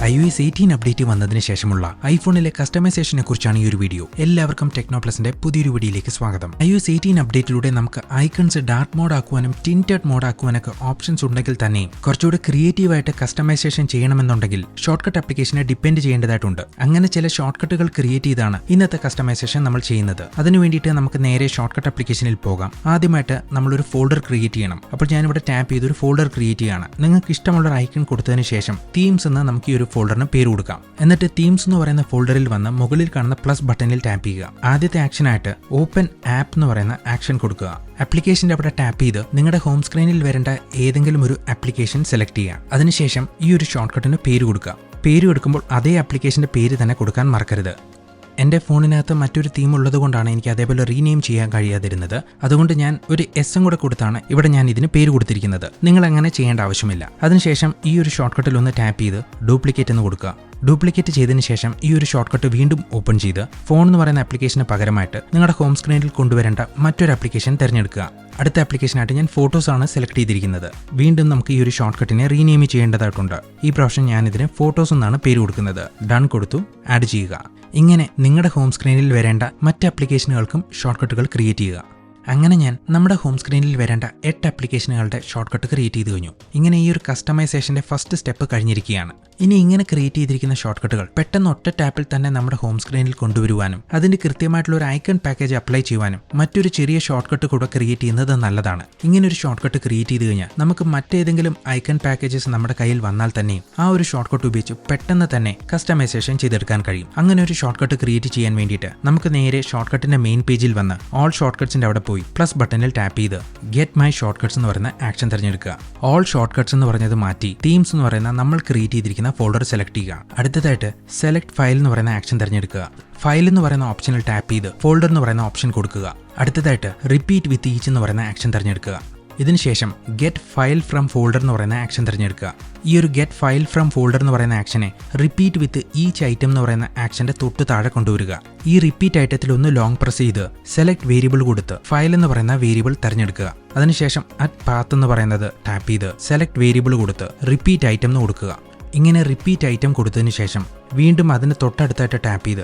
iOS 18 update വന്നതിന് ശേഷമുള്ള ഐഫോണിലെ കസ്റ്റമൈസേഷനെ കുറിച്ചാണ് ഈ ഒരു വീഡിയോ. എല്ലാവർക്കും ടെക്നോ പ്ലസിന്റെ പുതിയൊരു വീഡിയോയിലേക്ക് സ്വാഗതം. iOS 18 അപ്ഡേറ്റിലൂടെ നമുക്ക് ഐക്കൺസ് ഡാർക്ക് മോഡ് ആക്കുവാനും ടിന്റഡ് മോഡ് ആക്കുവാനൊക്കെ ഓപ്ഷൻസ് ഉണ്ടെങ്കിൽ തന്നെ കുറച്ചുകൂടി ക്രിയേറ്റീവായിട്ട് കസ്റ്റമൈസേഷൻ ചെയ്യണമെന്നുണ്ടെങ്കിൽ ഷോർട്ട്കട്ട് ആപ്ലിക്കേഷനെ ഡിപ്പെൻഡ് ചെയ്യേണ്ടതായിട്ടുണ്ട്. അങ്ങനെ ചില ഷോർട്ട്കട്ടുകൾ ക്രിയേറ്റ് ചെയ്താണ് ഇന്നത്തെ കസ്റ്റമൈസേഷൻ നമ്മൾ ചെയ്യുന്നത്. അതിനു വേണ്ടിയിട്ട് നമുക്ക് നേരെ ഷോർട്ട്കട്ട് ആപ്ലിക്കേഷനിൽ പോകാം. ആദ്യമായിട്ട് നമ്മളൊരു ഫോൾഡർ ക്രിയേറ്റ് ചെയ്യണം. അപ്പോൾ ഞാനിവിടെ ടാപ്പ് ചെയ്ത് ഒരു ഫോൾഡർ ക്രിയേറ്റ് ചെയ്യാണ്. നിങ്ങൾക്ക് ഇഷ്ടമുള്ള ഒരു ഐക്കൺ കൊടുത്തതിന് ശേഷം തീംസ് എന്ന് നമുക്ക് ഈ ഒരു ഫോൾഡറിന് പേര് കൊടുക്കാം. എന്നിട്ട് തീംസ് എന്ന് പറയുന്ന ഫോൾഡറിൽ വന്ന് മുകളിൽ കാണുന്ന പ്ലസ് ബട്ടണിൽ ടാപ്പ് ചെയ്യുക. ആദ്യത്തെ ആക്ഷനായിട്ട് ഓപ്പൺ ആപ്പ് എന്ന് പറയുന്ന ആക്ഷൻ കൊടുക്കുക. ആപ്ലിക്കേഷന്റെ അവിടെ ടാപ്പ് ചെയ്ത് നിങ്ങളുടെ ഹോം സ്ക്രീനിൽ വരേണ്ട ഏതെങ്കിലും ഒരു ആപ്ലിക്കേഷൻ സെലക്ട് ചെയ്യുക. അതിനുശേഷം ഈ ഒരു ഷോർട്ട്കട്ടിന് പേര് കൊടുക്കുക. പേര് കൊടുക്കുമ്പോൾ അതേ ആപ്ലിക്കേഷന്റെ പേര് തന്നെ കൊടുക്കാൻ മറക്കരുത്. എൻ്റെ ഫോണിനകത്ത് മറ്റൊരു തീം ഉള്ളത് കൊണ്ടാണ് എനിക്ക് അതേപോലെ റീനെയിം ചെയ്യാൻ കഴിയാതിരുന്നത്. അതുകൊണ്ട് ഞാൻ ഒരു എസും കൂടെ കൊടുത്താണ് ഇവിടെ ഞാൻ ഇതിന് പേര് കൊടുത്തിരിക്കുന്നത്. നിങ്ങൾ അങ്ങനെ ചെയ്യേണ്ട ആവശ്യമില്ല. അതിനുശേഷം ഈ ഒരു ഷോർട്ട്കട്ടിൽ ഒന്ന് ടാപ്പ് ചെയ്ത് ഡ്യൂപ്ലിക്കേറ്റ് എന്ന് കൊടുക്കുക. ഡ്യൂപ്ലിക്കേറ്റ് ചെയ്തതിന് ശേഷം ഈ ഒരു ഷോർട്ട്കട്ട് വീണ്ടും ഓപ്പൺ ചെയ്ത് ഫോൺ എന്ന് പറയുന്ന ആപ്ലിക്കേഷന് പകരമായിട്ട് നിങ്ങളുടെ ഹോം സ്ക്രീനിൽ കൊണ്ടുവരേണ്ട മറ്റൊരു ആപ്ലിക്കേഷൻ തിരഞ്ഞെടുക്കുക. അടുത്ത ആപ്ലിക്കേഷനായിട്ട് ഞാൻ ഫോട്ടോസ് ആണ് സെലക്ട് ചെയ്തിരിക്കുന്നത്. വീണ്ടും നമുക്ക് ഈ ഒരു ഷോർട്ട്കട്ടിനെ റീനെയിം ചെയ്യേണ്ടതായിട്ടുണ്ട്. ഈ പ്രാവശ്യം ഞാൻ ഇതിന് ഫോട്ടോസ് എന്നാണ് പേര് കൊടുക്കുന്നത്. ഡൺ കൊടുത്തു ആഡ് ചെയ്യുക. ഇങ്ങനെ നിങ്ങളുടെ ഹോം സ്ക്രീനിൽ വരേണ്ട മറ്റ് ആപ്ലിക്കേഷനുകൾക്കും ഷോർട്ട്കട്ടുകൾ ക്രിയേറ്റ് ചെയ്യുക. അങ്ങനെ ഞാൻ നമ്മുടെ ഹോം സ്ക്രീനിൽ വരേണ്ട 8 ആപ്ലിക്കേഷനുകളുടെ ഷോർട്ട്കട്ട് ക്രിയേറ്റ് ചെയ്ത് കഴിഞ്ഞു. ഇങ്ങനെ ഈ ഒരു കസ്റ്റമൈസേഷന്റെ ഫസ്റ്റ് സ്റ്റെപ്പ് കഴിഞ്ഞിരിക്കുകയാണ്. ഇനി ഇങ്ങനെ ക്രിയേറ്റ് ചെയ്തിരിക്കുന്ന ഷോർട്ട്കട്ടുകൾ പെട്ടെന്ന് ഒറ്റ ടാപ്പിൽ തന്നെ നമ്മുടെ ഹോം സ്ക്രീനിൽ കൊണ്ടുവരുവാനും അതിന്റെ കൃത്യമായിട്ടുള്ള ഒരു ഐക്കൺ പാക്കേജ് അപ്ലൈ ചെയ്യുവാനും മറ്റൊരു ചെറിയ ഷോർട്ട്കട്ട് കൂടെ ക്രിയേറ്റ് ചെയ്യുന്നത് നല്ലതാണ്. ഇങ്ങനെ ഒരു ഷോർട്ട്കട്ട് ക്രിയേറ്റ് ചെയ്ത് കഴിഞ്ഞാൽ നമുക്ക് മറ്റേതെങ്കിലും ഐക്കൺ പാക്കേജസ് നമ്മുടെ കയ്യിൽ വന്നാൽ തന്നെയും ആ ഒരു ഷോർട്ട്കട്ട് ഉപയോഗിച്ച് പെട്ടെന്ന് തന്നെ കസ്റ്റമൈസേഷൻ ചെയ്തെടുക്കാൻ കഴിയും. അങ്ങനെ ഒരു ഷോർട്ട്കട്ട് ക്രിയേറ്റ് ചെയ്യാൻ വേണ്ടിയിട്ട് നമുക്ക് നേരെ ഷോർട്ട്കട്ടിന്റെ മെയിൻ പേജിൽ വന്ന് ഓൾ ഷോർട്ട്കട്സിന്റെ അവിടെ പോയി പ്ലസ് ബട്ടണിൽ ടാപ്പ് ചെയ്ത് ഗെറ്റ് മൈ ഷോർട്ട്കട്സ് എന്ന് പറയുന്ന ആക്ഷൻ തിരഞ്ഞെടുക്കുക. ഓൾ ഷോർട്ട്കട്സ് എന്ന് പറയുന്നത് മാറ്റി തീംസ് എന്ന് പറയുന്ന നമ്മൾ ക്രിയേറ്റ് ചെയ്തിരിക്കുന്ന ഫോൾഡർ സെലക്ട് ചെയ്യുക. അടുത്തതായിട്ട് സെലക്ട് ഫയൽ എന്ന് പറയുന്ന ആക്ഷൻ തിരഞ്ഞെടുക്കുക. ഫയൽ എന്ന് പറയുന്ന ഓപ്ഷനിൽ ടാപ്പ് ചെയ്ത് ഫോൾഡർ എന്ന് പറയുന്ന ഓപ്ഷൻ കൊടുക്കുക. അടുത്തതായിട്ട് റിപ്പീറ്റ് വിത്ത് ഈച്ച് എന്ന് പറയുന്ന ആക്ഷൻ തിരഞ്ഞെടുക്കുക. ഇതിനുശേഷം ഗെറ്റ് ഫയൽ ഫ്രം ഫോൾഡർ എന്ന് പറയുന്ന ആക്ഷൻ തിരഞ്ഞെടുക്കുക. ഈ ഒരു ഗെറ്റ് ഫയൽ ഫ്രം ഫോൾഡർ എന്ന് പറയുന്ന ആക്ഷനെ റിപ്പീറ്റ് വിത്ത് ഈച്ച് ഐറ്റം എന്ന് പറയുന്ന ആക്ഷന്റെ തൊട്ട് താഴെ കൊണ്ടുവരിക. ഈ റിപ്പീറ്റ് ഐറ്റത്തിൽ ഒന്ന് ലോങ് പ്രസ് ചെയ്ത് സെലക്ട് വേരിയബിൾ കൊടുത്ത് ഫയൽ എന്ന് പറയുന്ന വേരിയബിൾ തിരഞ്ഞെടുക്കുക. അതിനുശേഷം അറ്റ് പാത്ത് എന്ന് പറയുന്നത് ടാപ്പ് ചെയ്ത് സെലക്ട് വേരിയബിൾ കൊടുത്ത് റിപ്പീറ്റ് ഐറ്റം എന്ന് കൊടുക്കുക. ഇങ്ങനെ റിപ്പീറ്റ് ഐറ്റം കൊടുത്തതിന് ശേഷം വീണ്ടും അതിന് തൊട്ടടുത്തായിട്ട് ടാപ്പ് ചെയ്ത്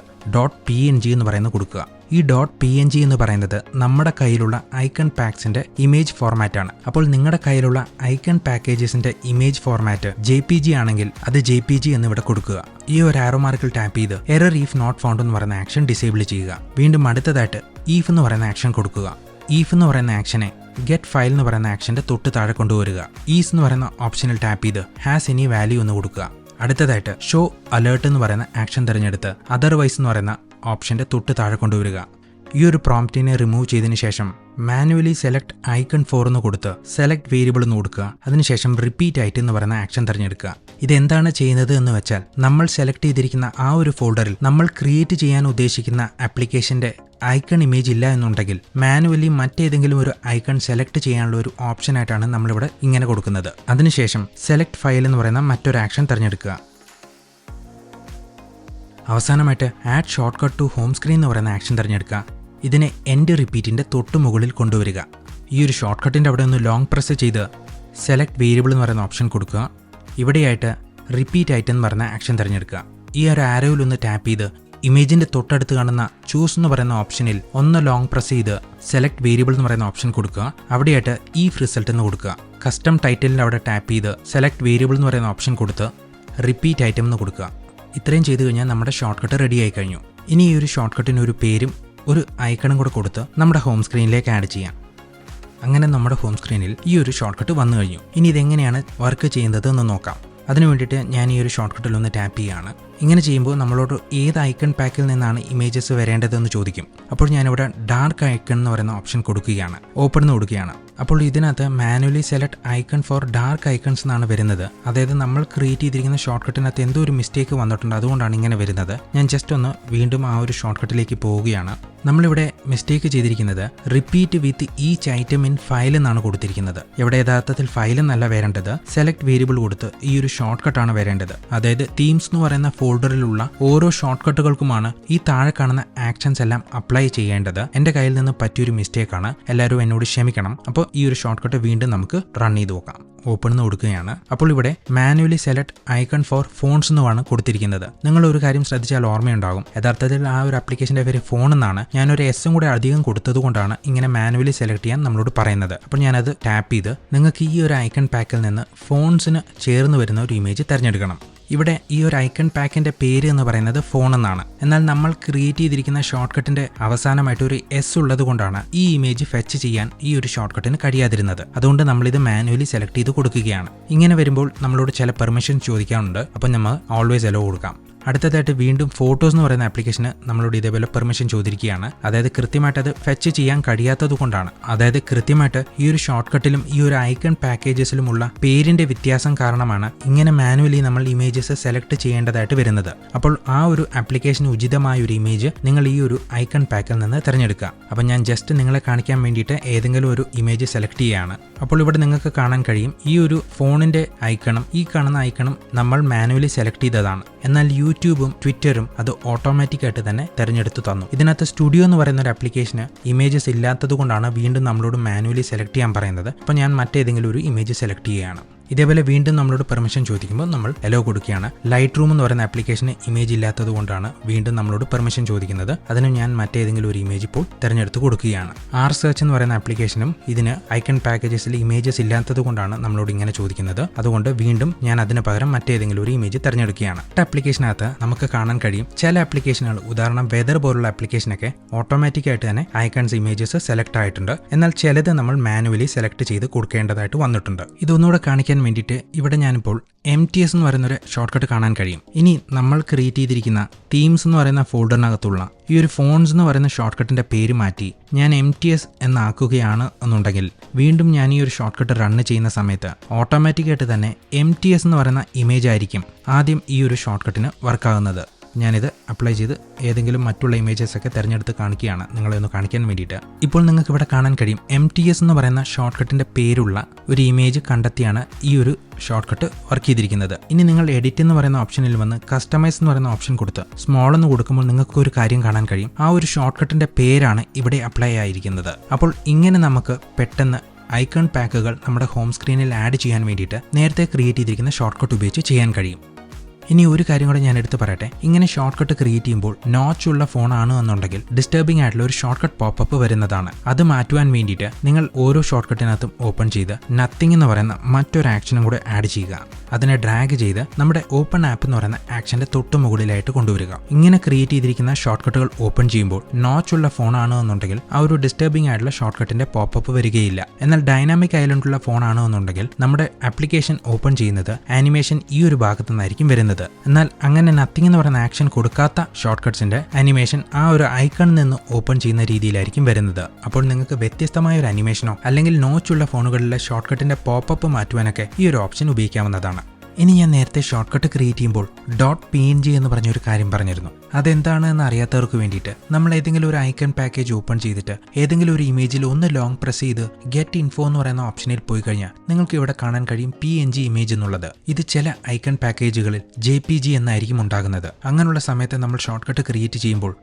.png എന്ന് പറയുന്നത് കൊടുക്കുക. ഈ .png എന്ന് പറയുന്നത് നമ്മുടെ കയ്യിലുള്ള ഐക്കൺ പാക്സിന്റെ ഇമേജ് ഫോർമാറ്റ് ആണ്. അപ്പോൾ നിങ്ങളുടെ കയ്യിലുള്ള ഐക്കൺ പാക്കേജസിന്റെ ഇമേജ് ഫോർമാറ്റ് JPG ആണെങ്കിൽ അത് JPG എന്ന് ഇവിടെ കൊടുക്കുക. ഈ ഒരു ആരോ മാർക്കിൽ ടാപ്പ് ചെയ്ത് എറർ ഈഫ് നോട്ട് ഫൗണ്ട് എന്ന് പറയുന്ന ആക്ഷൻ ഡിസേബിൾ ചെയ്യുക. വീണ്ടും അടുത്തതായിട്ട് ഈഫ് എന്ന് പറയുന്ന ആക്ഷൻ കൊടുക്കുക. ഈഫ് എന്ന് പറയുന്ന ആക്ഷനെ ഗെറ്റ് ഫയൽ എന്ന് പറയുന്ന ആക്ഷന്റെ തൊട്ട് താഴെ കൊണ്ടുവരിക. ഈസ് എന്ന് പറയുന്ന ഓപ്ഷനിൽ ടാപ്പ് ചെയ്ത് ഹാസ് എനി വാല്യൂ എന്ന് കൊടുക്കുക. അടുത്തതായിട്ട് ഷോ അലേർട്ട് എന്ന് പറയുന്ന ആക്ഷൻ തിരഞ്ഞെടുത്ത് അതർവൈസ് എന്ന് പറയുന്ന ഓപ്ഷന്റെ തൊട്ട് താഴെ കൊണ്ടുവരിക. ഈ ഒരു പ്രോംപ്റ്റിനെ റിമൂവ് ചെയ്തതിനു ശേഷം മാനുവലി സെലക്ട് ഐക്കൺ 4 എന്ന് കൊടുത്ത് സെലക്ട് വേരിയബിൾ എന്ന് കൊടുക്കുക. അതിനുശേഷം റിപ്പീറ്റ് ആയിട്ട് എന്ന് പറയുന്ന ആക്ഷൻ തിരഞ്ഞെടുക്കുക. ഇതെന്താണ് ചെയ്യുന്നത് എന്ന് വെച്ചാൽ നമ്മൾ സെലക്ട് ചെയ്തിരിക്കുന്ന ആ ഒരു ഫോൾഡറിൽ നമ്മൾ ക്രിയേറ്റ് ചെയ്യാൻ ഉദ്ദേശിക്കുന്ന ആപ്ലിക്കേഷന്റെ ഐക്കൺ ഇമേജ് ഇല്ല എന്നുണ്ടെങ്കിൽ മാനുവലി മറ്റേതെങ്കിലും ഒരു ഐക്കൺ സെലക്ട് ചെയ്യാനുള്ള ഒരു ഓപ്ഷൻ ആയിട്ടാണ് നമ്മളിവിടെ ഇങ്ങനെ കൊടുക്കുന്നത്. അതിനുശേഷം സെലക്ട് ഫയൽ എന്ന് പറയുന്ന മറ്റൊരു ആക്ഷൻ തിരഞ്ഞെടുക്കുക. അവസാനമായിട്ട് add shortcut to home screen എന്ന് പറയുന്ന ആക്ഷൻ തിരഞ്ഞെടുക്കുക. ഇതിനെ എൻഡ് റിപ്പീറ്റിന്റെ തൊട്ട് മുകളിൽ കൊണ്ടുവരിക. ഈ ഒരു ഷോർട്ട്കട്ടിന്റെ അവിടെ ഒന്ന് ലോങ് പ്രസ് ചെയ്ത് സെലക്ട് വേരിയബിൾ എന്ന് പറയുന്ന ഓപ്ഷൻ കൊടുക്കുക. ഇവിടെയായിട്ട് റിപ്പീറ്റ് ഐറ്റം എന്ന് പറയുന്ന ആക്ഷൻ തിരഞ്ഞെടുക്കുക. ഈ ഒരു ആരോയിൽ ഒന്ന് ടാപ്പ് ചെയ്ത് ഇമേജിന്റെ തൊട്ടടുത്ത് കാണുന്ന ചൂസ് എന്ന് പറയുന്ന ഓപ്ഷനിൽ ഒന്ന് ലോങ് പ്രസ് ചെയ്ത് സെലക്ട് വേരിയബിൾ എന്ന് പറയുന്ന ഓപ്ഷൻ കൊടുക്കുക. അവിടെയായിട്ട് ഈഫ് റിസൾട്ട് എന്ന് കൊടുക്കുക. കസ്റ്റം ടൈറ്റിലിന്റെ അവിടെ ടാപ്പ് ചെയ്ത് സെലക്ട് വേരിയബിൾ എന്ന് പറയുന്ന ഓപ്ഷൻ കൊടുത്ത് റിപ്പീറ്റ് ഐറ്റം എന്ന് കൊടുക്കുക. ഇത്രയും ചെയ്തു കഴിഞ്ഞാൽ നമ്മുടെ ഷോർട്ട്കട്ട് റെഡി ആയി കഴിഞ്ഞു. ഇനി ഈ ഒരു ഷോർട്ട്കട്ടിന് ഒരു പേരും ഒരു ഐക്കണും കൂടെ കൊടുത്ത് നമ്മുടെ ഹോം സ്ക്രീനിലേക്ക് ആഡ് ചെയ്യാം. അങ്ങനെ നമ്മുടെ ഹോം സ്ക്രീനിൽ ഈ ഒരു ഷോർട്ട്കട്ട് വന്നു കഴിഞ്ഞു. ഇനി ഇതെങ്ങനെയാണ് വർക്ക് ചെയ്യുന്നത് എന്ന് നോക്കാം. അതിനു വേണ്ടിയിട്ട് ഞാൻ ഈ ഒരു ഷോർട്ട്കട്ടിൽ ഒന്ന് ടാപ്പ് ചെയ്യുകയാണ്. ഇങ്ങനെ ചെയ്യുമ്പോൾ നമ്മളോട് ഏത് ഐക്കൺ പാക്കിൽ നിന്നാണ് ഇമേജസ് വരേണ്ടതെന്ന് ചോദിക്കും. അപ്പോൾ ഞാനിവിടെ ഡാർക്ക് ഐക്കൺ എന്ന് പറയുന്ന ഓപ്ഷൻ കൊടുക്കുകയാണ്. ഓപ്പൺ എന്ന് കൊടുക്കുകയാണ്. അപ്പോൾ ഇതിനകത്ത് manually select icon four dark icons എന്നാണ് വരുന്നത്. അതായത് നമ്മൾ ക്രിയേറ്റ് ചെയ്തിരിക്കുന്ന ഷോർട്ട്കട്ടിനകത്ത് എന്തോ ഒരു മിസ്റ്റേക്ക് വന്നിട്ടുണ്ട്, അതുകൊണ്ടാണ് ഇങ്ങനെ വരുന്നത്. ഞാൻ ജസ്റ്റ് ഒന്ന് വീണ്ടും ആ ഒരു ഷോർട്ട്കട്ടിലേക്ക് പോവുകയാണ്. നമ്മളിവിടെ മിസ്റ്റേക്ക് ചെയ്തിരിക്കുന്നത് repeat with each item in file എന്നാണ് കൊടുത്തിരിക്കുന്നത്. ഇവിടെ യഥാർത്ഥത്തിൽ ഫയൽ എന്നല്ല വരേണ്ടത്, സെലക്ട് വേരിയബിൾ കൊടുത്ത് ഈ ഒരു ഷോർട്ട്കട്ടാണ് വരേണ്ടത്. അതായത് തീംസ് എന്ന് പറയുന്ന ഫോൾഡറിലുള്ള ഓരോ ഷോർട്ട് കട്ടുകൾക്കുമാണ് ഈ താഴെ കാണുന്ന ആക്ഷൻസ് എല്ലാം അപ്ലൈ ചെയ്യേണ്ടത്. എന്റെ കയ്യിൽ നിന്ന് പറ്റിയൊരു മിസ്റ്റേക്കാണ്, എല്ലാവരും എന്നോട് ക്ഷമിക്കണം. അപ്പോൾ ഈ ഒരു ഷോർട്ട് കട്ട് വീണ്ടും നമുക്ക് റൺ ചെയ്ത് നോക്കാം. ഓപ്പൺ എന്ന് കൊടുക്കുകയാണ്. അപ്പോൾ ഇവിടെ manually select icon four phones എന്നുമാണ് കൊടുത്തിരിക്കുന്നത്. നിങ്ങൾ ഒരു കാര്യം ശ്രദ്ധിച്ചാൽ ഓർമ്മയുണ്ടാകും, യഥാർത്ഥത്തിൽ ആ ഒരു ആപ്ലിക്കേഷന്റെ പേര് ഫോൺ എന്നാണ്. ഞാനൊരു എസും കൂടെ അധികം കൊടുത്തതുകൊണ്ടാണ് ഇങ്ങനെ മാനുവലി സെലക്ട് ചെയ്യാൻ നമ്മളോട് പറയുന്നത്. അപ്പോൾ ഞാനത് ടാപ്പ് ചെയ്ത് നിങ്ങൾക്ക് ഈ ഒരു ഐക്കൺ പാക്കിൽ നിന്ന് ഫോൺസിന് ചേർന്ന് വരുന്ന ഒരു ഇമേജ് തിരഞ്ഞെടുക്കണം. ഇവിടെ ഈ ഒരു ഐക്കൺ പാക്കിന്റെ പേര് എന്ന് പറയുന്നത് ഫോൺ എന്നാണ്. എന്നാൽ നമ്മൾ ക്രിയേറ്റ് ചെയ്തിരിക്കുന്ന ഷോർട്ട് കട്ടിന്റെ അവസാനമായിട്ട് ഒരു എസ് ഉള്ളത് കൊണ്ടാണ് ഈ ഇമേജ് ഫെച്ച് ചെയ്യാൻ ഈ ഒരു ഷോർട്ട് കട്ടിന് കഴിയാതിരുന്നത്. അതുകൊണ്ട് നമ്മൾ ഇത് മാനുവലി സെലക്ട് ചെയ്ത് കൊടുക്കുകയാണ്. ഇങ്ങനെ വരുമ്പോൾ നമ്മളോട് ചില പെർമിഷൻ ചോദിക്കാനുണ്ട്. അപ്പോൾ നമ്മൾ ഓൾവേസ് അലോ കൊടുക്കാം. അടുത്തതായിട്ട് വീണ്ടും ഫോട്ടോസ് എന്ന് പറയുന്ന ആപ്ലിക്കേഷന് നമ്മളോട് ഇതേപോലെ പെർമിഷൻ ചോദിക്കുകയാണ്. അതായത് കൃത്യമായിട്ട് അത് ഫെച്ച് ചെയ്യാൻ കഴിയാത്തത് കൊണ്ടാണ്. അതായത് കൃത്യമായിട്ട് ഈ ഒരു ഷോർട്ട് കട്ടിലും ഈ ഒരു ഐക്കൺ പാക്കേജസിലുമുള്ള പേരിന്റെ വ്യത്യാസം കാരണമാണ് ഇങ്ങനെ മാനുവലി നമ്മൾ ഇമേജസ് സെലക്ട് ചെയ്യേണ്ടതായിട്ട് വരുന്നത്. അപ്പോൾ ആ ഒരു ആപ്ലിക്കേഷന് ഉചിതമായ ഒരു ഇമേജ് നിങ്ങൾ ഈ ഒരു ഐക്കൺ പാക്കിൽ നിന്ന് തിരഞ്ഞെടുക്കുക. അപ്പോൾ ഞാൻ ജസ്റ്റ് നിങ്ങളെ കാണിക്കാൻ വേണ്ടിയിട്ട് ഏതെങ്കിലും ഒരു ഇമേജ് സെലക്ട് ചെയ്യുകയാണ്. അപ്പോൾ ഇവിടെ നിങ്ങൾക്ക് കാണാൻ കഴിയും ഈ ഒരു ഫോണിന്റെ ഐക്കണും ഈ കാണുന്ന ഐക്കണും നമ്മൾ മാനുവലി സെലക്ട് ചെയ്തതാണ്. എന്നാൽ യൂട്യൂബും ട്വിറ്ററും അത് ഓട്ടോമാറ്റിക് ആയിട്ട് തന്നെ തിരഞ്ഞെടുത്ത് തന്നു. ഇതിനകത്ത് സ്റ്റുഡിയോ എന്ന് പറയുന്ന ഒരു ആപ്ലിക്കേഷന് ഇമേജസ് ഇല്ലാത്തത് കൊണ്ടാണ് വീണ്ടും നമ്മളോട് മാനുവലി സെലക്ട് ചെയ്യാൻ പറയുന്നത്. അപ്പോൾ ഞാൻ മറ്റേതെങ്കിലും ഒരു ഇമേജ് സെലക്ട് ചെയ്യുകയാണ്. ഇതേപോലെ വീണ്ടും നമ്മളോട് പെർമിഷൻ ചോദിക്കുമ്പോൾ നമ്മൾ എലോ കൊടുക്കുകയാണ്. ലൈറ്റ് റൂം എന്ന് പറയുന്ന ആപ്ലിക്കേഷന് ഇമേജ് ഇല്ലാത്തത് കൊണ്ടാണ് വീണ്ടും നമ്മളോട് പെർമിഷൻ ചോദിക്കുന്നത്. അതിന് ഞാൻ മറ്റേതെങ്കിലും ഒരു ഇമേജ് ഇപ്പോൾ തിരഞ്ഞെടുത്ത് കൊടുക്കുകയാണ്. ആർ സെർച്ച് എന്ന് പറയുന്ന ആപ്ലിക്കേഷനും ഇതിന് ഐക്കൺ പാക്കേജസിൽ ഇമേജസ് ഇല്ലാത്തത് കൊണ്ടാണ് നമ്മളോട് ഇങ്ങനെ ചോദിക്കുന്നത്. അതുകൊണ്ട് വീണ്ടും ഞാൻ അതിന് പകരം മറ്റേതെങ്കിലും ഒരു ഇമേജ് തിരഞ്ഞെടുക്കുകയാണ്. ആപ്ലിക്കേഷനകത്ത് നമുക്ക് കാണാൻ കഴിയും ചില ആപ്ലിക്കേഷനുകൾ, ഉദാഹരണം വെതർ പോലുള്ള ആപ്ലിക്കേഷനൊക്കെ ഓട്ടോമാറ്റിക് ആയിട്ട് തന്നെ ഐക്കൺസ് ഇമേജസ് സെലക്ട് ആയിട്ടുണ്ട്. എന്നാൽ ചിലത് നമ്മൾ മാനുവലി സെലക്ട് ചെയ്ത് കൊടുക്കേണ്ടതായിട്ട് വന്നിട്ടുണ്ട്. ഇതൊന്നുകൂടെ കാണിക്കാൻ വേണ്ടിയിട്ട് ഇവിടെ ഞാനിപ്പോൾ MTS എന്ന് പറയുന്ന ഒരു ഷോർട്ട് കട്ട് കാണാൻ കഴിയും. ഇനി നമ്മൾ ക്രിയേറ്റ് ചെയ്തിരിക്കുന്ന തീംസ് എന്ന് പറയുന്ന ഫോൾഡറിനകത്തുള്ള ഈ ഒരു ഫോൺസ് എന്ന് പറയുന്ന ഷോർട്ട് കട്ടിന്റെ പേര് മാറ്റി ഞാൻ MTS എന്നാക്കുകയാണ് എന്നുണ്ടെങ്കിൽ വീണ്ടും ഞാൻ ഈ ഒരു ഷോർട്ട് കട്ട് റൺ ചെയ്യുന്ന സമയത്ത് ഓട്ടോമാറ്റിക്കായിട്ട് തന്നെ MTS എന്ന് പറയുന്ന ഇമേജ് ആയിരിക്കും ആദ്യം ഈ ഒരു ഷോർട്ട് കട്ടിന് വർക്കാകുന്നത്. ഞാനിത് അപ്ലൈ ചെയ്ത് ഏതെങ്കിലും മറ്റുള്ള ഇമേജസ് ഒക്കെ തിരഞ്ഞെടുത്ത് കാണിക്കുകയാണ്, നിങ്ങളെ ഒന്ന് കാണിക്കാൻ വേണ്ടിയിട്ട്. ഇപ്പോൾ നിങ്ങൾക്ക് ഇവിടെ കാണാൻ കഴിയും MTS എന്ന് പറയുന്ന ഷോർട്ട് കട്ടിന്റെ പേരുള്ള ഒരു ഇമേജ് കണ്ടെത്തിയാണ് ഈ ഒരു ഷോർട്ട് കട്ട് വർക്ക് ചെയ്തിരിക്കുന്നത്. ഇനി നിങ്ങൾ എഡിറ്റ് എന്ന് പറയുന്ന ഓപ്ഷനിൽ വന്ന് കസ്റ്റമൈസ് എന്ന് പറയുന്ന ഓപ്ഷൻ കൊടുത്ത് സ്മോൾ എന്ന് കൊടുക്കുമ്പോൾ നിങ്ങൾക്ക് ഒരു കാര്യം കാണാൻ കഴിയും. ആ ഒരു ഷോർട്ട് കട്ടിന്റെ പേരാണ് ഇവിടെ അപ്ലൈ ആയിരിക്കുന്നത്. അപ്പോൾ ഇങ്ങനെ നമുക്ക് പെട്ടെന്ന് ഐക്കൺ പാക്കുകൾ നമ്മുടെ ഹോം സ്ക്രീനിൽ ആഡ് ചെയ്യാൻ വേണ്ടിയിട്ട് നേരത്തെ ക്രിയേറ്റ് ചെയ്തിരിക്കുന്ന ഷോർട്ട് കട്ട് ഉപയോഗിച്ച് ചെയ്യാൻ കഴിയും. ഇനി ഒരു കാര്യം കൂടെ ഞാൻ എടുത്ത് പറയട്ടെ. ഇങ്ങനെ ഷോർട്ട് കട്ട് ക്രിയേറ്റ് ചെയ്യുമ്പോൾ നോച്ച് ഉള്ള ഫോണാണ് എന്നുണ്ടെങ്കിൽ ഡിസ്റ്റർബിംഗ് ആയിട്ടുള്ള ഒരു ഷോർട്ട് കട്ട് പോപ്പപ്പ് വരുന്നതാണ്. അത് മാറ്റുവാൻ വേണ്ടിയിട്ട് നിങ്ങൾ ഓരോ ഷോർട്ട് കട്ടിനകത്തും ഓപ്പൺ ചെയ്ത് നത്തിങ് എന്ന് പറയുന്ന മറ്റൊരു ആക്ഷനും കൂടെ ആഡ് ചെയ്യുക. അതിനെ ഡ്രാഗ് ചെയ്ത് നമ്മുടെ ഓപ്പൺ ആപ്പ് എന്ന് പറയുന്ന ആക്ഷന്റെ തൊട്ട് മുകളിലായിട്ട് കൊണ്ടുവരിക. ഇങ്ങനെ ക്രിയേറ്റ് ചെയ്തിരിക്കുന്ന ഷോർട്ട് കട്ടുകൾ ഓപ്പൺ ചെയ്യുമ്പോൾ നോച്ച് ഉള്ള ഫോണാണ് എന്നുണ്ടെങ്കിൽ ആ ഒരു ഡിസ്റ്റർബിംഗ് ആയിട്ടുള്ള ഷോർട്ട് കട്ടിന്റെ പോപ്പപ്പ് വരികയില്ല. എന്നാൽ ഡൈനാമിക് ഐലൻഡുള്ള ഫോണാണ് എന്നുണ്ടെങ്കിൽ നമ്മുടെ ആപ്ലിക്കേഷൻ ഓപ്പൺ ചെയ്യുന്നത് ആനിമേഷൻ ഈ ഒരു ഭാഗത്തു നിന്നായിരിക്കും വരുന്നത്. എന്നാൽ അങ്ങനെ നത്തിങ് എന്ന് പറയുന്ന ആക്ഷൻ കൊടുക്കാത്ത ഷോർട്ട് കട്ട്സിന്റെ ആനിമേഷൻ ആ ഒരു ഐക്കണിൽ നിന്ന് ഓപ്പൺ ചെയ്യുന്ന രീതിയിലായിരിക്കും വരുന്നത്. അപ്പോൾ നിങ്ങൾക്ക് വ്യത്യസ്തമായ ഒരു അനിമേഷനോ അല്ലെങ്കിൽ നോച്ചുള്ള ഫോണുകളിലെ ഷോർട്ട് കട്ടിന്റെ പോപ്പപ്പ് മാറ്റുവാനൊക്കെ ഈ ഒരു ഓപ്ഷൻ ഉപയോഗിക്കാവുന്നതാണ്. ഇനി ഞാൻ നേരത്തെ ഷോർട്ട് കട്ട് ക്രിയേറ്റ് ചെയ്യുമ്പോൾ .png എന്ന് പറഞ്ഞൊരു കാര്യം പറഞ്ഞിരുന്നു. അതെന്താണ് എന്ന് അറിയാത്തവർക്ക് വേണ്ടിയിട്ട് നമ്മൾ ഏതെങ്കിലും ഒരു ഐക്കൺ പാക്കേജ് ഓപ്പൺ ചെയ്തിട്ട് ഏതെങ്കിലും ഒരു ഇമേജിൽ ഒന്ന് ലോങ് പ്രസ് ചെയ്ത് ഗെറ്റ് ഇൻഫോ എന്ന് പറയുന്ന ഓപ്ഷനിൽ പോയി കഴിഞ്ഞാൽ നിങ്ങൾക്ക് ഇവിടെ കാണാൻ കഴിയും PNG ഇമേജ് എന്നുള്ളത്. ഇത് ചില ഐക്കൺ പാക്കേജുകളിൽ JPG എന്നായിരിക്കും ഉണ്ടാകുന്നത്. അങ്ങനെയുള്ള സമയത്ത് നമ്മൾ ഷോർട്ട് കട്ട് ക്രിയേറ്റ് ചെയ്യുമ്പോൾ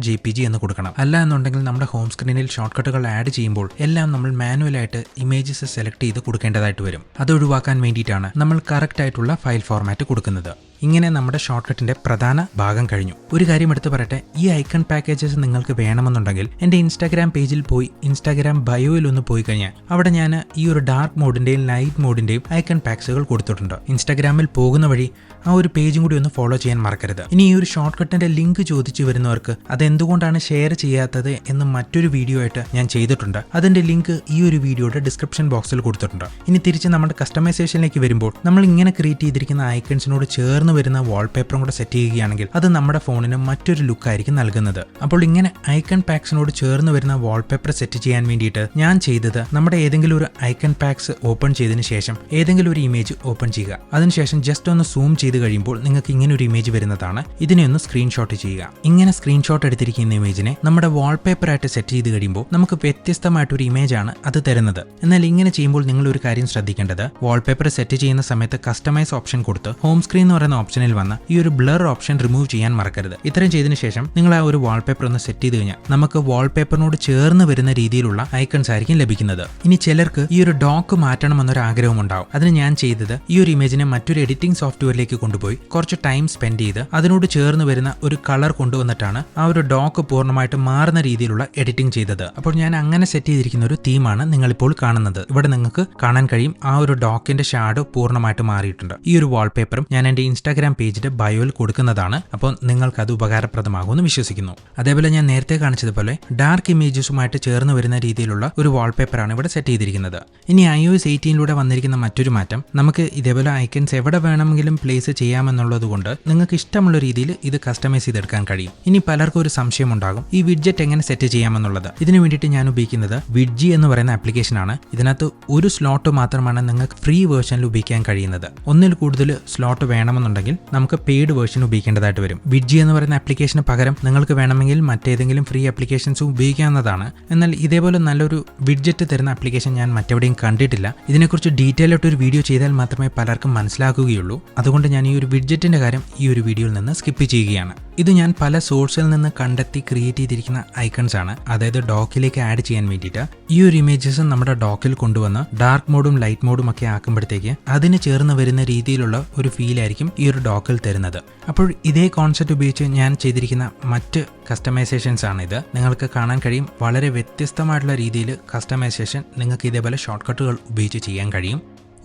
.jpg എന്ന് കൊടുക്കണം. അല്ല എന്നുണ്ടെങ്കിൽ നമ്മുടെ ഹോം സ്ക്രീനിൽ ഷോർട്ട് കട്ടുകൾ ആഡ് ചെയ്യുമ്പോൾ എല്ലാം നമ്മൾ മാനുവലായിട്ട് ഇമേജസ് സെലക്ട് ചെയ്ത് കൊടുക്കേണ്ടതായിട്ട് വരും. അത് ഒഴിവാക്കാൻ വേണ്ടിയിട്ടാണ് നമ്മൾ കറക്റ്റ് ആയിട്ടുള്ള ഫയൽ ഫോർമാറ്റ് കൊടുക്കുന്നത്. ഇങ്ങനെ നമ്മുടെ ഷോർട്ട് കട്ടിന്റെ പ്രധാന ഭാഗം കഴിഞ്ഞു. ഒരു കാര്യം എടുത്തു പറയട്ടെ, ഈ ഐക്കൺ പാക്കേജസ് നിങ്ങൾക്ക് വേണമെന്നുണ്ടെങ്കിൽ എൻ്റെ ഇൻസ്റ്റാഗ്രാം പേജിൽ പോയി ഇൻസ്റ്റാഗ്രാം ബയോയിൽ ഒന്ന് പോയി കഴിഞ്ഞാൽ അവിടെ ഞാൻ ഈ ഒരു ഡാർക്ക് മോഡിന്റെയും ലൈറ്റ് മോഡിന്റെയും ഐക്കൺ പാക്സുകൾ കൊടുത്തിട്ടുണ്ട്. ഇൻസ്റ്റാഗ്രാമിൽ പോകുന്ന വഴി ആ ഒരു പേജും കൂടി ഒന്ന് ഫോളോ ചെയ്യാൻ മറക്കരുത്. ഇനി ഈ ഒരു ഷോർട്ട് കട്ടിന്റെ ലിങ്ക് ചോദിച്ചു വരുന്നവർക്ക് അതെന്തുകൊണ്ടാണ് ഷെയർ ചെയ്യാത്തത് എന്ന് മറ്റൊരു വീഡിയോ ആയിട്ട് ഞാൻ ചെയ്തിട്ടുണ്ട്. അതിന്റെ ലിങ്ക് ഈ ഒരു വീഡിയോയുടെ ഡിസ്ക്രിപ്ഷൻ ബോക്സിൽ കൊടുത്തിട്ടുണ്ട്. ഇനി തിരിച്ച് നമ്മുടെ കസ്റ്റമൈസേഷനിലേക്ക് വരുമ്പോൾ നമ്മൾ ഇങ്ങനെ ക്രിയേറ്റ് ചെയ്തിരിക്കുന്ന ഐക്കൺസിനോട് ചേർന്ന് വരുന്ന വാൾപേപ്പറും കൂടെ സെറ്റ് ചെയ്യുകയാണെങ്കിൽ അത് നമ്മുടെ ഫോണിന് മറ്റൊരു ലുക്ക് ആയിരിക്കും നൽകുന്നത്. അപ്പോൾ ഇങ്ങനെ ഐക്കൺ പാക്സിനോട് ചേർന്ന് വരുന്ന വാൾപേപ്പർ സെറ്റ് ചെയ്യാൻ വേണ്ടിയിട്ട് ഞാൻ ചെയ്തത് നമ്മുടെ ഏതെങ്കിലും ഒരു ഐക്കൺ പാക്സ് ഓപ്പൺ ചെയ്തതിന് ശേഷം ഏതെങ്കിലും ഒരു ഇമേജ് ഓപ്പൺ ചെയ്യുക. അതിനുശേഷം ജസ്റ്റ് ഒന്ന് സൂം ചെയ്ത് കഴിയുമ്പോൾ നിങ്ങൾക്ക് ഇങ്ങനെ ഒരു ഇമേജ് വരുന്നതാണ്. ഇതിനെ ഒന്ന് സ്ക്രീൻഷോട്ട് ചെയ്യുക. ഇങ്ങനെ സ്ക്രീൻഷോട്ട് എടുത്തിരിക്കുന്ന ഇമേജിനെ നമ്മുടെ വാൾപേപ്പർ ആയിട്ട് സെറ്റ് ചെയ്ത് കഴിയുമ്പോൾ നമുക്ക് വ്യത്യസ്തമായിട്ടൊരു ഇമേജ് ആണ് അത് തരുന്നത്. എന്നാൽ ഇങ്ങനെ ചെയ്യുമ്പോൾ നിങ്ങൾ ഒരു കാര്യം ശ്രദ്ധിക്കേണ്ടത്, വാൾപേപ്പർ സെറ്റ് ചെയ്യുന്ന സമയത്ത് കസ്റ്റമൈസ് ഓപ്ഷൻ കൊടുത്ത് ഹോം സ്ക്രീൻ എന്ന് പറയുന്ന ഓപ്ഷനിൽ വന്ന് ഈ ഒരു ബ്ലർ ഓപ്ഷൻ റിമൂവ് ചെയ്യാൻ മറക്കരുത്. ഇത്രയും ചെയ്തതിനു ശേഷം നിങ്ങൾ ആ ഒരു വാൾപേപ്പർ ഒന്ന് സെറ്റ് ചെയ്ത് കഴിഞ്ഞാൽ നമുക്ക് വാൾപേപ്പറിനോട് ചേർന്ന് വരുന്ന രീതിയിലുള്ള ഐക്കൺസ് ആയിരിക്കും ലഭിക്കുന്നത്. ഇനി ചിലർക്ക് ഈ ഒരു ഡോക്ക് മാറ്റണമെന്നൊരു ആഗ്രഹം ഉണ്ടാവും. അതിന് ഞാൻ ചെയ്തത് ഈ ഒരു ഇമേജിനെ മറ്റൊരു എഡിറ്റിംഗ് സോഫ്റ്റ്വെയറിലേക്ക് കൊണ്ടുപോയി കുറച്ച് ടൈം സ്പെൻഡ് ചെയ്ത് അതിനോട് ചേർന്ന് വരുന്ന ഒരു കളർ കൊണ്ടുവന്നിട്ടാണ് ആ ഒരു ഡോക്ക് പൂർണ്ണമായിട്ട് മാറുന്ന രീതിയിലുള്ള എഡിറ്റിംഗ് ചെയ്തത്. അപ്പോൾ ഞാൻ അങ്ങനെ സെറ്റ് ചെയ്തിരിക്കുന്ന ഒരു തീമാണ് നിങ്ങളിപ്പോൾ കാണുന്നത്. ഇവിടെ നിങ്ങൾക്ക് കാണാൻ കഴിയും ആ ഒരു ഡോക്കിന്റെ ഷാഡോ പൂർണ്ണമായിട്ട് മാറിയിട്ടുണ്ട്. ഈ ഒരു വാൾപേപ്പറും ഞാൻ എന്റെ ഇൻസ്റ്റാഗ്രാം പേജിന്റെ ബയോയിൽ കൊടുക്കുന്നതാണ്. അപ്പോൾ നിങ്ങൾക്ക് അത് ഉപകാരപ്രദമാകുമെന്ന് വിശ്വസിക്കുന്നു. അതേപോലെ ഞാൻ നേരത്തെ കാണിച്ചതുപോലെ ഡാർക്ക് ഇമേജസുമായിട്ട് ചേർന്ന് വരുന്ന രീതിയിലുള്ള ഒരു വാൾപേപ്പറാണ് ഇവിടെ സെറ്റ് ചെയ്തിരിക്കുന്നത്. ഇനി iOS 18 വന്നിരിക്കുന്ന മറ്റൊരു മാറ്റം, നമുക്ക് ഇതേപോലെ ഐക്കൺസ് എവിടെ വേണമെങ്കിലും പ്ലേസ് ചെയ്യാമെന്നുള്ളത് കൊണ്ട് നിങ്ങൾക്ക് ഇഷ്ടമുള്ള രീതിയിൽ ഇത് കസ്റ്റമൈസ് ചെയ്തെടുക്കാൻ കഴിയും. ഇനി പലർക്കും ഒരു സംശയം ഉണ്ടാകും, ഈ വിഡ്ജറ്റ് എങ്ങനെ സെറ്റ് ചെയ്യാമെന്നുള്ളത്. ഇതിനു വേണ്ടിയിട്ട് ഞാൻ ഉപയോഗിക്കുന്നത് വിഡ്ജി എന്ന് പറയുന്ന ആപ്ലിക്കേഷൻ ആണ്. ഇതിനകത്ത് ഒരു സ്ലോട്ട് മാത്രമാണ് നിങ്ങൾക്ക് ഫ്രീ വേർഷനിൽ ഉപയോഗിക്കാൻ കഴിയുന്നത്. ഒന്നിൽ കൂടുതൽ സ്ലോട്ട് വേണമെന്നുണ്ടെങ്കിൽ നമുക്ക് പെയ്ഡ് വേർഷൻ ഉപയോഗിക്കേണ്ടതായിട്ട് വരും. വിഡ്ജി എന്ന് പറയുന്ന ആപ്ലിക്കേഷന് പകരം നിങ്ങൾക്ക് വേണമെങ്കിൽ മറ്റേതെങ്കിലും ഫ്രീ ആപ്ലിക്കേഷൻസ് ഉപയോഗിക്കാവുന്നതാണ്. എന്നാൽ ഇതേപോലെ നല്ലൊരു വിഡ്ജറ്റ് തരുന്ന ആപ്ലിക്കേഷൻ ഞാൻ മറ്റെവിടെയും കണ്ടിട്ടില്ല. ഇതിനെക്കുറിച്ച് ഡീറ്റെയിൽ ആയിട്ട് ഒരു വീഡിയോ ചെയ്താൽ മാത്രമേ പലർക്കും മനസ്സിലാക്കുകയുള്ളൂ. അതുകൊണ്ട് ഞാൻ ഈ ഒരു വിഡ്ജറ്റിന്റെ കാര്യം ഈ ഒരു വീഡിയോയിൽ നിന്ന് സ്കിപ്പ് ചെയ്യുകയാണ്. ഇത് ഞാൻ പല സോഴ്സിൽ നിന്ന് കണ്ടെത്തി ക്രിയേറ്റ് ചെയ്തിരിക്കുന്ന ഐക്കൺസ് ആണ്. അതായത് ഡോക്കിലേക്ക് ആഡ് ചെയ്യാൻ വേണ്ടിയിട്ട് ഈ ഒരു ഇമേജസ് നമ്മുടെ ഡോക്കിൽ കൊണ്ടുവന്ന് ഡാർക്ക് മോഡും ലൈറ്റ് മോഡും ഒക്കെ ആക്കുമ്പോഴത്തേക്ക് അതിന് ചേർന്ന് വരുന്ന രീതിയിലുള്ള ഒരു ഫീൽ ആയിരിക്കും ഈ ഒരു ഡോക്കിൽ തരുന്നത്. അപ്പോൾ ഇതേ കോൺസെപ്റ്റ് ഉപയോഗിച്ച് ഞാൻ ചെയ്തിരിക്കുന്ന മറ്റ് കസ്റ്റമൈസേഷൻസ് ആണ് ഇത്. നിങ്ങൾക്ക് കാണാൻ കഴിയും വളരെ വ്യത്യസ്തമായിട്ടുള്ള രീതിയിൽ കസ്റ്റമൈസേഷൻ നിങ്ങൾക്ക് ഇതേപോലെ ഷോർട്ട് കട്ടുകൾ ഉപയോഗിച്ച് ചെയ്യാൻ കഴിയും.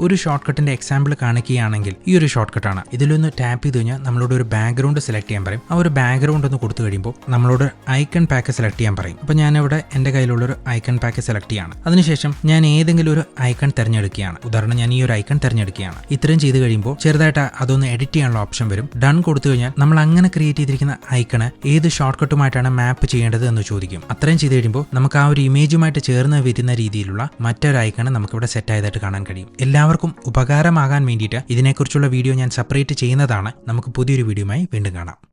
ഒരു ഷോർട്ട് കട്ടിന്റെ എക്സാമ്പിൾ കാണിക്കുകയാണെങ്കിൽ ഈ ഒരു ഷോർട്ട് കട്ടാണ്. ഇതിലൊന്ന് ടാപ്പ് ചെയ്ത് കഴിഞ്ഞാൽ നമ്മളോട് ഒരു ബാക്ക്ഗ്രൗണ്ട് സെലക്ട് ചെയ്യാൻ പറയും. ആ ഒരു ബാക്ക്ഗ്രൗണ്ട് ഒന്ന് കൊടുത്തു കഴിയുമ്പോൾ നമ്മളോട് ഐക്കൺ പാക്ക് സെലക്ട് ചെയ്യാൻ പറയും. അപ്പോൾ ഞാനിവിടെ എൻ്റെ കയ്യിലുള്ളൊരു ഐക്കൺ പാക്ക് സെലക്ട് ചെയ്യാണ്. അതിനുശേഷം ഞാൻ ഏതെങ്കിലും ഒരു ഐക്കൺ തിരഞ്ഞെടുക്കുകയാണ്. ഉദാഹരണം ഞാൻ ഈ ഒരു ഐക്കൺ തിരഞ്ഞെടുക്കുകയാണ്. ഇത്രയും ചെയ്ത് കഴിയുമ്പോൾ ചെറുതായിട്ട് അതൊന്ന് എഡിറ്റ് ചെയ്യാനുള്ള ഓപ്ഷൻ വരും. ഡൺ കൊടുത്തു കഴിഞ്ഞാൽ നമ്മൾ അങ്ങനെ ക്രിയേറ്റ് ചെയ്തിരിക്കുന്ന ഐക്കണ് ഏത് ഷോർട്ട് കട്ടുമായിട്ടാണ് മാപ്പ് ചെയ്യേണ്ടത് എന്ന് ചോദിക്കും. അത്രയും ചെയ്ത് കഴിയുമ്പോൾ നമുക്ക് ആ ഒരു ഇമേജുമായിട്ട് ചേർന്ന് വരുന്ന രീതിയിലുള്ള മറ്റൊരു ഐക്കണ് നമുക്കിവിടെ സെറ്റ് ആയതായിട്ട് കാണാൻ കഴിയും. എല്ലാവർക്കും ഉപകാരമാകാൻ വേണ്ടിയിട്ട് ഇതിനെക്കുറിച്ചുള്ള വീഡിയോ ഞാൻ സെപ്പറേറ്റ് ചെയ്യുന്നതാണ്. നമുക്ക് പുതിയൊരു വീഡിയോയുമായി വീണ്ടും കാണാം.